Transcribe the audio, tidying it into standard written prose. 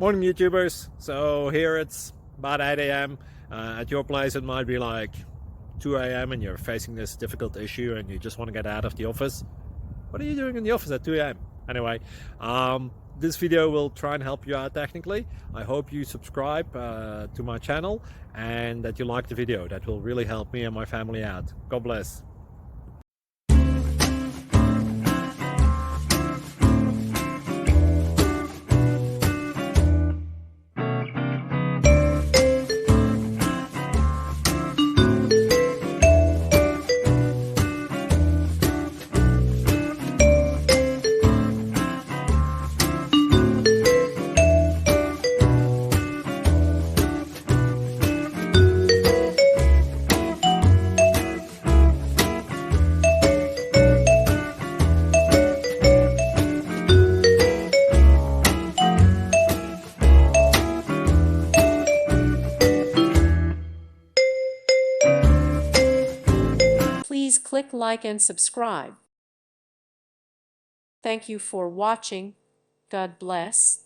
Morning, YouTubers. So here it's about 8 a.m. At your place it might be like 2 a.m. and you're facing this difficult issue and you just want to get out of the office. What are you doing in the office at 2 a.m.? Anyway, this video will try and help you out technically. I hope you subscribe to my channel and that you like the video. That will really help me and my family out. God bless. Please click like and subscribe. Thank you for watching. God bless.